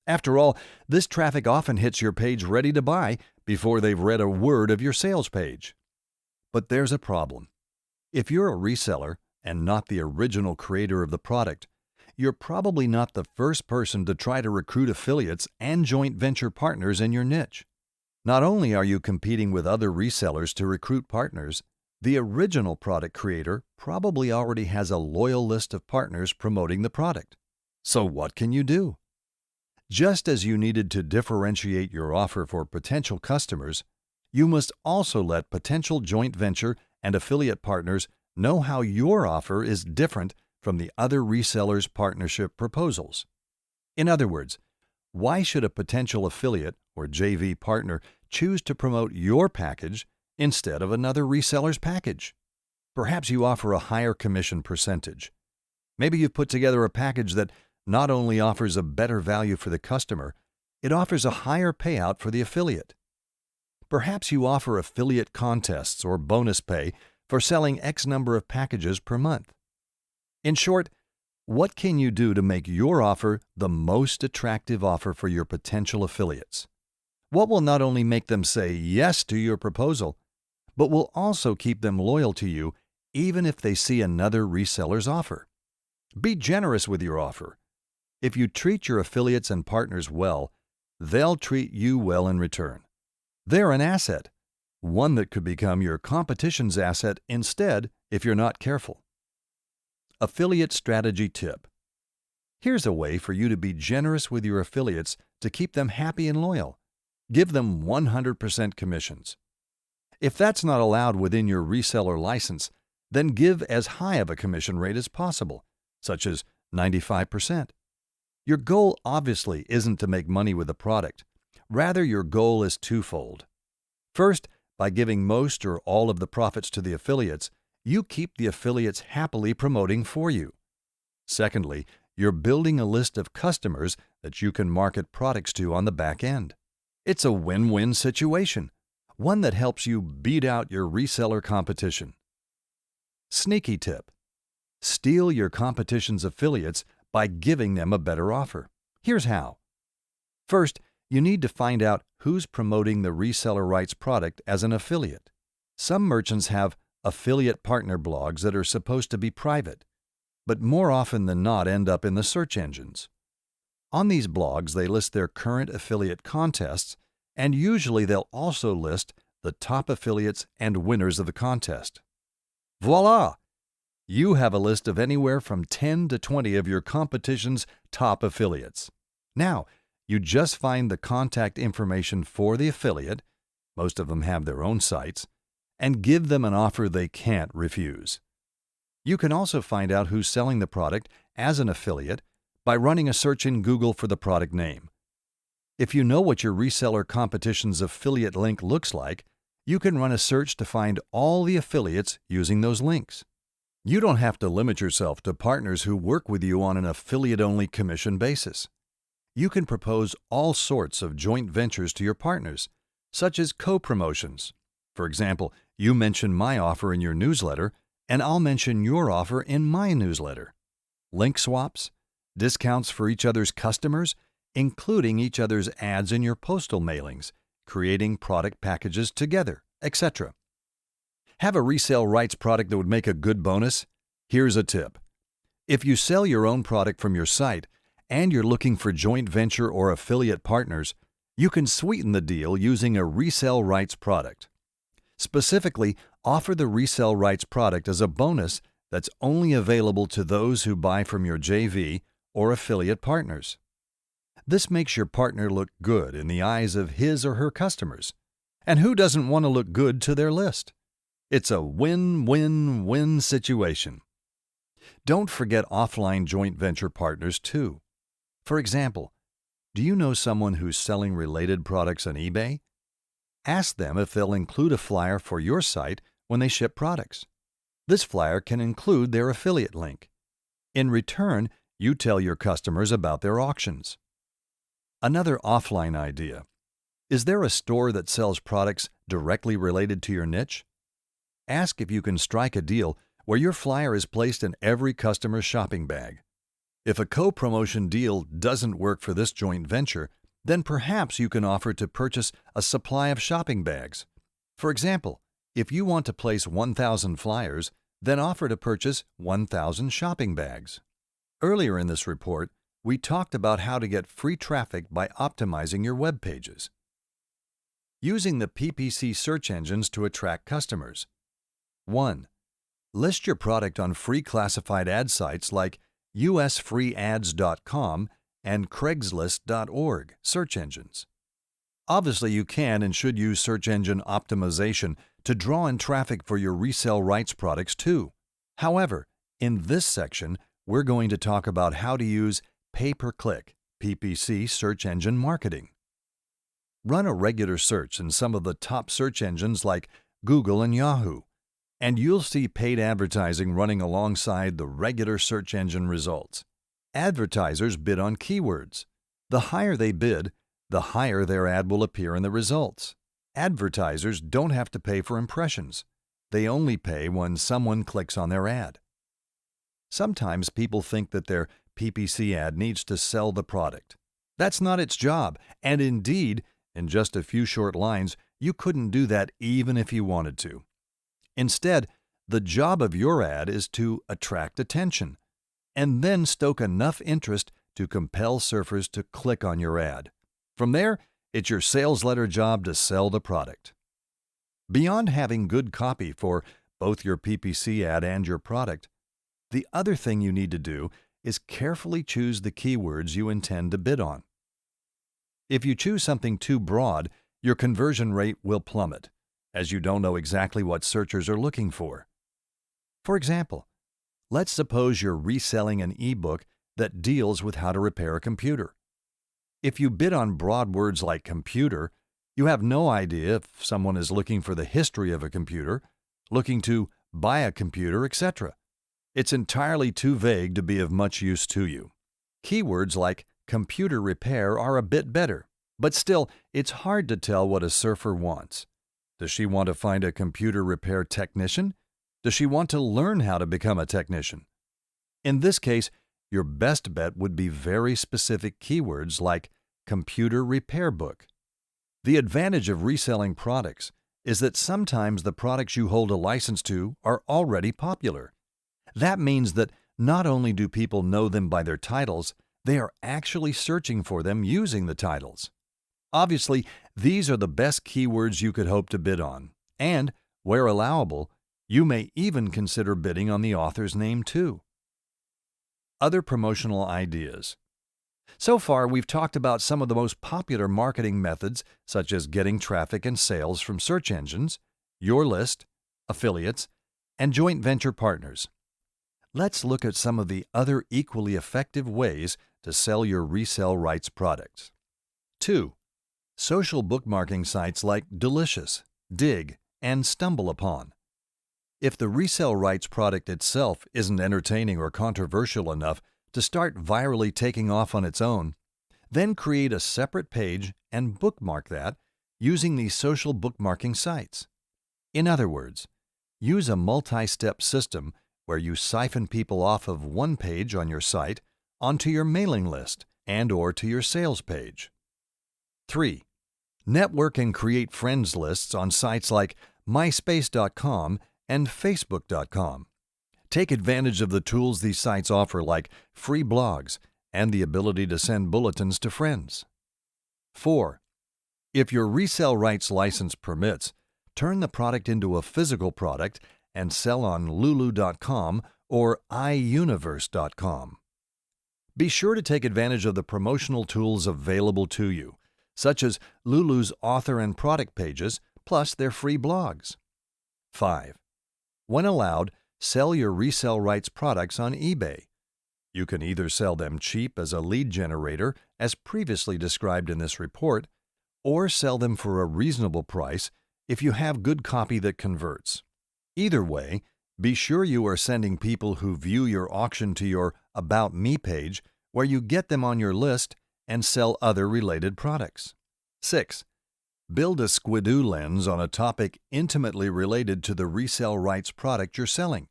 After all, this traffic often hits your page ready to buy before they've read a word of your sales page. But there's a problem. If you're a reseller and not the original creator of the product, you're probably not the first person to try to recruit affiliates and joint venture partners in your niche. Not only are you competing with other resellers to recruit partners, the original product creator probably already has a loyal list of partners promoting the product. So what can you do? Just as you needed to differentiate your offer for potential customers, you must also let potential joint venture and affiliate partners know how your offer is different from the other resellers' partnership proposals. In other words, why should a potential affiliate or JV partner choose to promote your package instead of another reseller's package? Perhaps you offer a higher commission percentage. Maybe you've put together a package that not only offers a better value for the customer, it offers a higher payout for the affiliate. Perhaps you offer affiliate contests or bonus pay for selling X number of packages per month. In short, what can you do to make your offer the most attractive offer for your potential affiliates? What will not only make them say yes to your proposal, but will also keep them loyal to you even if they see another reseller's offer? Be generous with your offer. If you treat your affiliates and partners well, they'll treat you well in return. They're an asset, one that could become your competition's asset instead if you're not careful. Affiliate strategy tip. Here's a way for you to be generous with your affiliates to keep them happy and loyal. Give them 100% commissions. If that's not allowed within your reseller license, then give as high of a commission rate as possible, such as 95%. Your goal obviously isn't to make money with the product. Rather, your goal is twofold. First, by giving most or all of the profits to the affiliates, you keep the affiliates happily promoting for you. Secondly, you're building a list of customers that you can market products to on the back end. It's a win-win situation, one that helps you beat out your reseller competition. Sneaky tip. Steal your competition's affiliates by giving them a better offer. Here's how. First, you need to find out who's promoting the reseller rights product as an affiliate. Some merchants have affiliate partner blogs that are supposed to be private, but more often than not end up in the search engines. On these blogs, they list their current affiliate contests, and usually they'll also list the top affiliates and winners of the contest. Voila! You have a list of anywhere from 10 to 20 of your competition's top affiliates. Now, you just find the contact information for the affiliate, most of them have their own sites, and give them an offer they can't refuse. You can also find out who's selling the product as an affiliate by running a search in Google for the product name. If you know what your reseller competition's affiliate link looks like, you can run a search to find all the affiliates using those links. You don't have to limit yourself to partners who work with you on an affiliate-only commission basis. You can propose all sorts of joint ventures to your partners, such as co-promotions. For example, you mention my offer in your newsletter, and I'll mention your offer in my newsletter. Link swaps, discounts for each other's customers, including each other's ads in your postal mailings, creating product packages together, etc. Have a resale rights product that would make a good bonus? Here's a tip. If you sell your own product from your site and you're looking for joint venture or affiliate partners, you can sweeten the deal using a resale rights product. Specifically, offer the resale rights product as a bonus that's only available to those who buy from your JV or affiliate partners. This makes your partner look good in the eyes of his or her customers. And who doesn't want to look good to their list? It's a win-win-win situation. Don't forget offline joint venture partners too. For example, do you know someone who's selling related products on eBay? Ask them if they'll include a flyer for your site when they ship products. This flyer can include their affiliate link. In return, you tell your customers about their auctions. Another offline idea. Is there a store that sells products directly related to your niche? Ask if you can strike a deal where your flyer is placed in every customer's shopping bag. If a co-promotion deal doesn't work for this joint venture, then perhaps you can offer to purchase a supply of shopping bags. For example, if you want to place 1,000 flyers, then offer to purchase 1,000 shopping bags. Earlier in this report, we talked about how to get free traffic by optimizing your web pages. Using the PPC search engines to attract customers. 1. List your product on free classified ad sites like usfreeads.com and Craigslist.org search engines. Obviously, you can and should use search engine optimization to draw in traffic for your resale rights products too. However, in this section, we're going to talk about how to use pay-per-click PPC search engine marketing. Run a regular search in some of the top search engines like Google and Yahoo, and you'll see paid advertising running alongside the regular search engine results. Advertisers bid on keywords. The higher they bid, the higher their ad will appear in the results. Advertisers don't have to pay for impressions. They only pay when someone clicks on their ad. Sometimes people think that their PPC ad needs to sell the product. That's not its job, and indeed, in just a few short lines, you couldn't do that even if you wanted to. Instead, the job of your ad is to attract attention, and then stoke enough interest to compel surfers to click on your ad. From there, it's your sales letter job to sell the product. Beyond having good copy for both your PPC ad and your product, the other thing you need to do is carefully choose the keywords you intend to bid on. If you choose something too broad, your conversion rate will plummet, as you don't know exactly what searchers are looking for. For example, let's suppose you're reselling an ebook that deals with how to repair a computer. If you bid on broad words like computer, you have no idea if someone is looking for the history of a computer, looking to buy a computer, etc. It's entirely too vague to be of much use to you. Keywords like computer repair are a bit better, but still, it's hard to tell what a surfer wants. Does she want to find a computer repair technician? Does she want to learn how to become a technician? In this case, your best bet would be very specific keywords like computer repair book. The advantage of reselling products is that sometimes the products you hold a license to are already popular. That means that not only do people know them by their titles, they are actually searching for them using the titles. Obviously, these are the best keywords you could hope to bid on, and, where allowable, you may even consider bidding on the author's name too. Other promotional ideas. So far, we've talked about some of the most popular marketing methods, such as getting traffic and sales from search engines, your list, affiliates, and joint venture partners. Let's look at some of the other equally effective ways to sell your resale rights products. 2. Social bookmarking sites like Delicious, Dig, and StumbleUpon. If the resale rights product itself isn't entertaining or controversial enough to start virally taking off on its own, then create a separate page and bookmark that using these social bookmarking sites. In other words, use a multi-step system where you siphon people off of one page on your site onto your mailing list and/or to your sales page. 3. Network and create friends lists on sites like myspace.com and facebook.com. Take advantage of the tools these sites offer like free blogs and the ability to send bulletins to friends. 4. If your resale rights license permits, turn the product into a physical product and sell on lulu.com or iuniverse.com. Be sure to take advantage of the promotional tools available to you, such as Lulu's author and product pages, plus their free blogs. 5. When allowed, sell your resale rights products on eBay. You can either sell them cheap as a lead generator, as previously described in this report, or sell them for a reasonable price if you have good copy that converts. Either way, be sure you are sending people who view your auction to your About Me page, where you get them on your list and sell other related products. 6. Build a Squidoo lens on a topic intimately related to the resale rights product you're selling.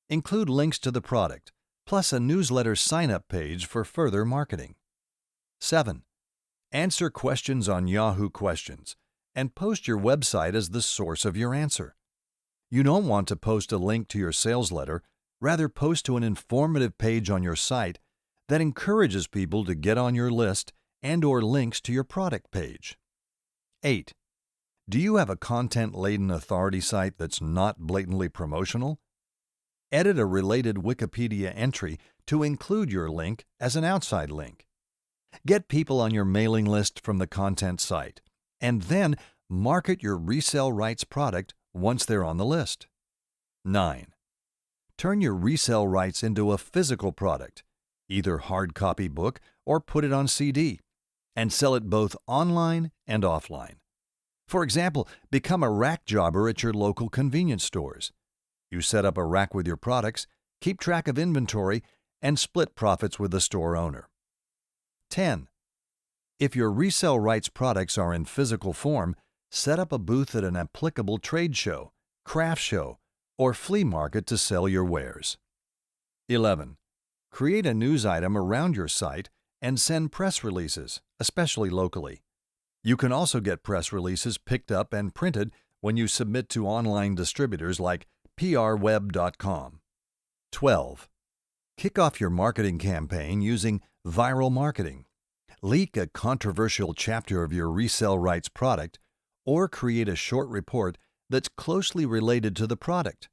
Include links to the product, plus a newsletter sign-up page for further marketing. 7. Answer questions on Yahoo Questions and post your website as the source of your answer. You don't want to post a link to your sales letter, rather post to an informative page on your site that encourages people to get on your list and/or links to your product page. 8. Do you have a content-laden authority site that's not blatantly promotional? Edit a related Wikipedia entry to include your link as an outside link. Get people on your mailing list from the content site, and then market your resale rights product once they're on the list. 9. Turn your resale rights into a physical product, either hard copy book or put it on CD, and sell it both online and offline. For example, become a rack jobber at your local convenience stores. You set up a rack with your products, keep track of inventory, and split profits with the store owner. 10. If your resale rights products are in physical form, set up a booth at an applicable trade show, craft show, or flea market to sell your wares. 11. Create a news item around your site and send press releases, especially locally. You can also get press releases picked up and printed when you submit to online distributors like prweb.com. 12. Kick off your marketing campaign using viral marketing. Leak a controversial chapter of your resale rights product or create a short report that's closely related to the product.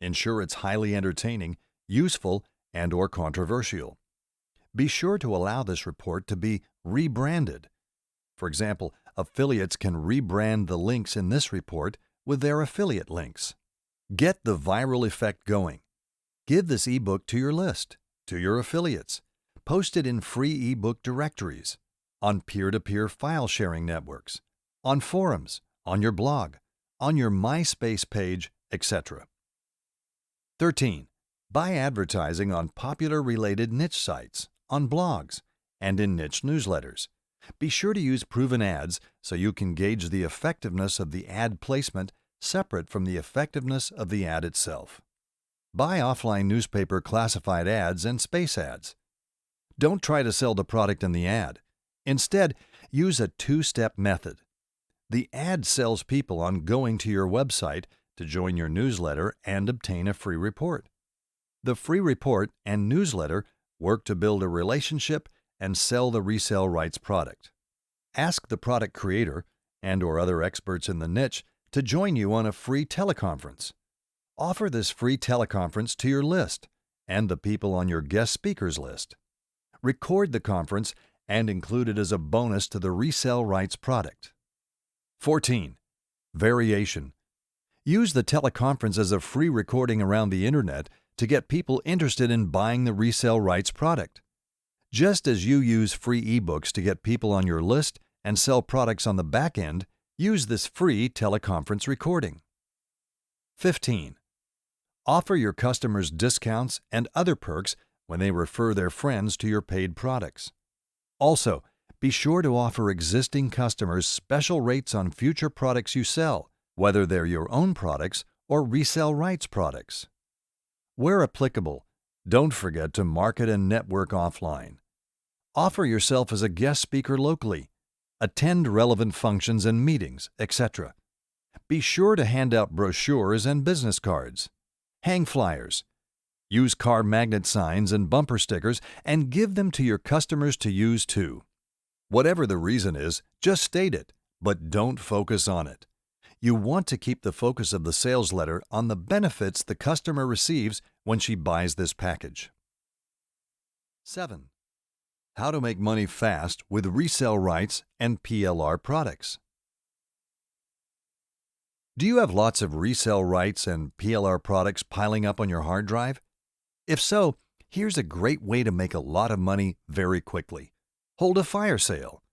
Ensure it's highly entertaining, useful, and/or controversial. Be sure to allow this report to be rebranded. For example, affiliates can rebrand the links in this report with their affiliate links. Get the viral effect going. Give this ebook to your list, to your affiliates. Post it in free ebook directories, on peer-to-peer file sharing networks, on forums, on your blog, on your MySpace page, etc. 13. Buy advertising on popular related niche sites, on blogs, and in niche newsletters. Be sure to use proven ads so you can gauge the effectiveness of the ad placement separate from the effectiveness of the ad itself. Buy offline newspaper classified ads and space ads. Don't try to sell the product in the ad. Instead, use a two-step method. The ad sells people on going to your website to join your newsletter and obtain a free report. The free report and newsletter work to build a relationship and sell the resale rights product. Ask the product creator and/or other experts in the niche to join you on a free teleconference. Offer this free teleconference to your list and the people on your guest speakers list. Record the conference and include it as a bonus to the resale rights product. 14. Variation. Use the teleconference as a free recording around the internet to get people interested in buying the resale rights product. Just as you use free ebooks to get people on your list and sell products on the back end, use this free teleconference recording. 15. Offer your customers discounts and other perks when they refer their friends to your paid products. Also, be sure to offer existing customers special rates on future products you sell, whether they're your own products or resale rights products. Where applicable, don't forget to market and network offline. Offer yourself as a guest speaker locally. Attend relevant functions and meetings, etc. Be sure to hand out brochures and business cards. Hang flyers. Use car magnet signs and bumper stickers and give them to your customers to use too. Whatever the reason is, just state it, but don't focus on it. You want to keep the focus of the sales letter on the benefits the customer receives when she buys this package. 7. How to make money fast with resale rights and PLR products. Do you have lots of resale rights and PLR products piling up on your hard drive? If so, here's a great way to make a lot of money very quickly. Hold a fire sale.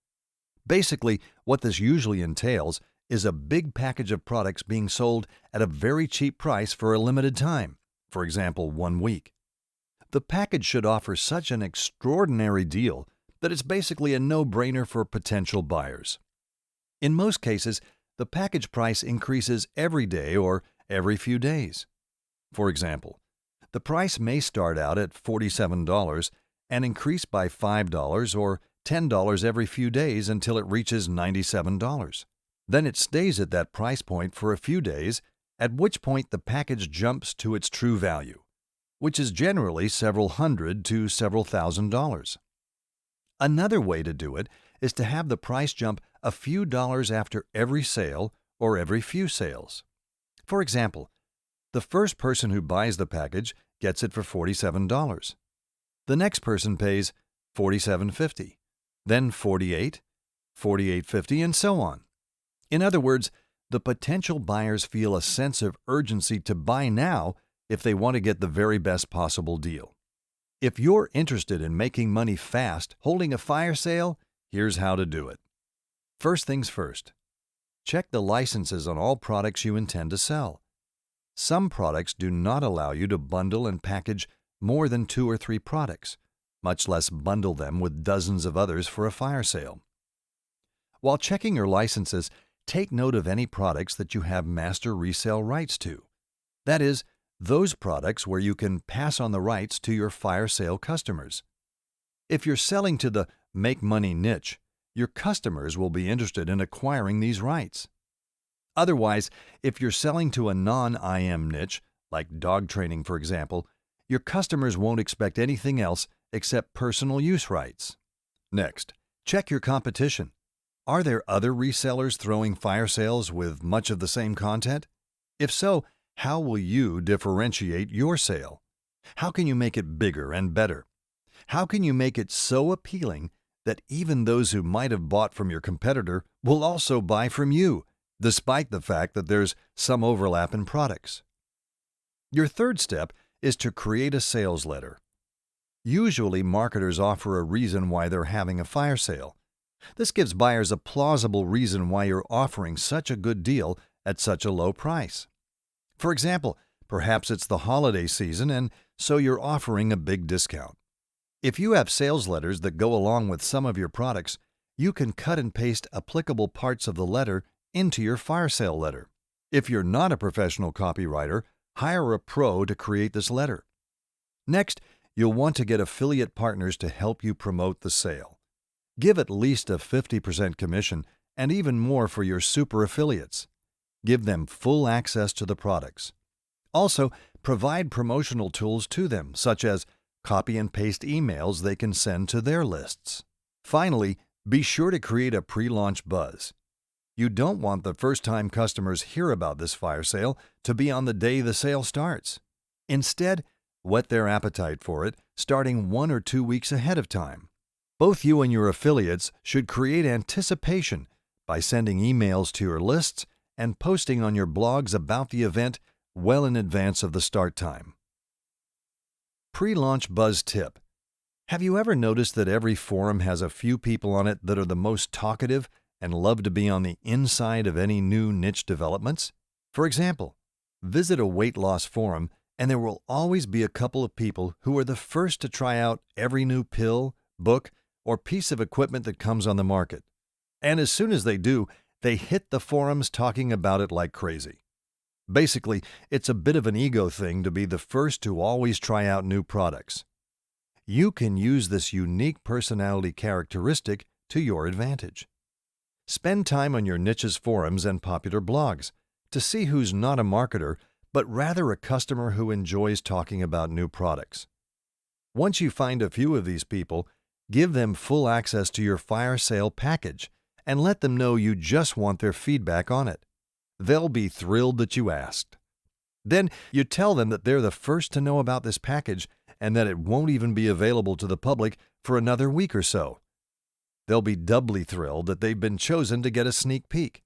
Basically, what this usually entails is a big package of products being sold at a very cheap price for a limited time, for example, 1 week. The package should offer such an extraordinary deal that it's basically a no-brainer for potential buyers. In most cases, the package price increases every day or every few days. For example, the price may start out at $47 and increase by $5 or $10 every few days until it reaches $97. Then it stays at that price point for a few days, at which point the package jumps to its true value, which is generally several hundred to several $1,000s. Another way to do it is to have the price jump a few dollars after every sale or every few sales. For example, the first person who buys the package gets it for $47. The next person pays $47.50, then $48, $48.50, and so on. In other words, the potential buyers feel a sense of urgency to buy now if they want to get the very best possible deal. If you're interested in making money fast holding a fire sale, here's how to do it. First things first, check the licenses on all products you intend to sell. Some products do not allow you to bundle and package more than 2 or 3 products, much less bundle them with dozens of others for a fire sale. While checking your licenses, take note of any products that you have master resale rights to. That is, those products where you can pass on the rights to your fire sale customers. If you're selling to the make money niche, your customers will be interested in acquiring these rights. Otherwise, if you're selling to a non-IM niche, like dog training for example, your customers won't expect anything else except personal use rights. Next, check your competition. Are there other resellers throwing fire sales with much of the same content? If so, how will you differentiate your sale? How can you make it bigger and better? How can you make it so appealing that even those who might have bought from your competitor will also buy from you, despite the fact that there's some overlap in products? Your third step is to create a sales letter. Usually, marketers offer a reason why they're having a fire sale. This gives buyers a plausible reason why you're offering such a good deal at such a low price. For example, perhaps it's the holiday season and so you're offering a big discount. If you have sales letters that go along with some of your products, you can cut and paste applicable parts of the letter into your fire sale letter. If you're not a professional copywriter, hire a pro to create this letter. Next, you'll want to get affiliate partners to help you promote the sale. Give at least a 50% commission and even more for your super affiliates. Give them full access to the products. Also, provide promotional tools to them, such as copy and paste emails they can send to their lists. Finally, be sure to create a pre-launch buzz. You don't want the first-time customers hear about this fire sale to be on the day the sale starts. Instead, whet their appetite for it starting 1 or 2 weeks ahead of time. Both you and your affiliates should create anticipation by sending emails to your lists and posting on your blogs about the event well in advance of the start time. Pre-launch buzz tip. Have you ever noticed that every forum has a few people on it that are the most talkative and love to be on the inside of any new niche developments? For example, visit a weight loss forum and there will always be a couple of people who are the first to try out every new pill, book, or piece of equipment that comes on the market. And as soon as they do, they hit the forums talking about it like crazy. Basically, it's a bit of an ego thing to be the first to always try out new products. You can use this unique personality characteristic to your advantage. Spend time on your niche's forums and popular blogs to see who's not a marketer, but rather a customer who enjoys talking about new products. Once you find a few of these people, give them full access to your fire sale package and let them know you just want their feedback on it. They'll be thrilled that you asked. Then you tell them that they're the first to know about this package and that it won't even be available to the public for another week or so. They'll be doubly thrilled that they've been chosen to get a sneak peek.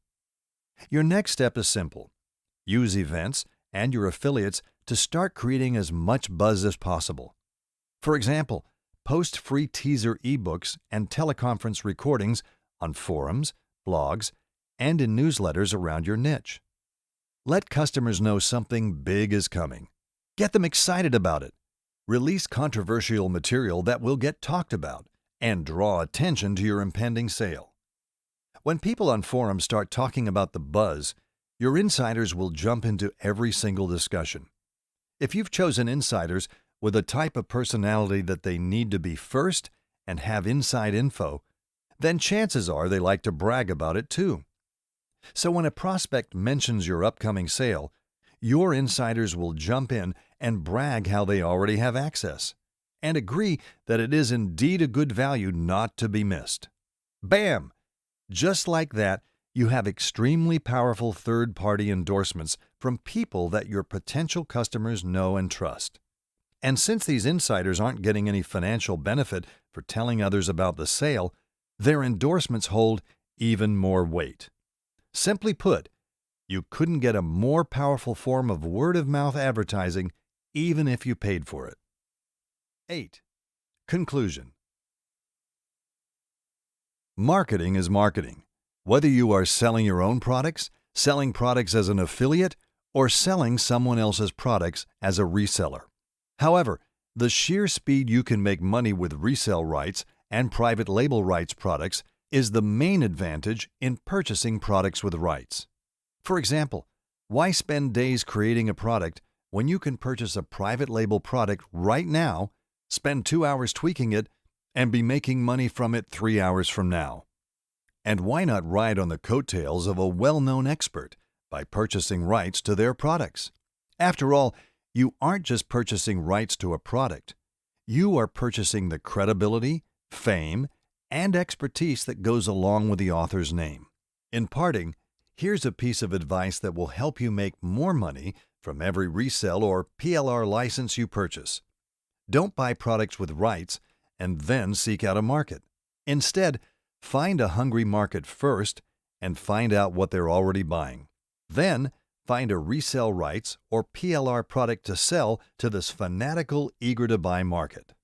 Your next step is simple. Use events and your affiliates to start creating as much buzz as possible. For example, post free teaser ebooks and teleconference recordings on forums, blogs, and in newsletters around your niche. Let customers know something big is coming. Get them excited about it. Release controversial material that will get talked about and draw attention to your impending sale. When people on forums start talking about the buzz, your insiders will jump into every single discussion. If you've chosen insiders with a type of personality that they need to be first and have inside info, then chances are they like to brag about it too. So when a prospect mentions your upcoming sale, your insiders will jump in and brag how they already have access, and agree that it is indeed a good value not to be missed. Bam! Just like that, you have extremely powerful third-party endorsements from people that your potential customers know and trust. And since these insiders aren't getting any financial benefit for telling others about the sale, their endorsements hold even more weight. Simply put, you couldn't get a more powerful form of word-of-mouth advertising even if you paid for it. 8. Conclusion. Marketing is marketing. Whether you are selling your own products, selling products as an affiliate, or selling someone else's products as a reseller. However, the sheer speed you can make money with resale rights and private label rights products is the main advantage in purchasing products with rights. For example, why spend days creating a product when you can purchase a private label product right now, spend 2 hours tweaking it, and be making money from it 3 hours from now? And why not ride on the coattails of a well-known expert by purchasing rights to their products? After all, you aren't just purchasing rights to a product. You are purchasing the credibility, fame, and expertise that goes along with the author's name. In parting, here's a piece of advice that will help you make more money from every resell or PLR license you purchase. Don't buy products with rights and then seek out a market. Instead, find a hungry market first and find out what they're already buying. Then, find a resell rights or PLR product to sell to this fanatical, eager-to-buy market.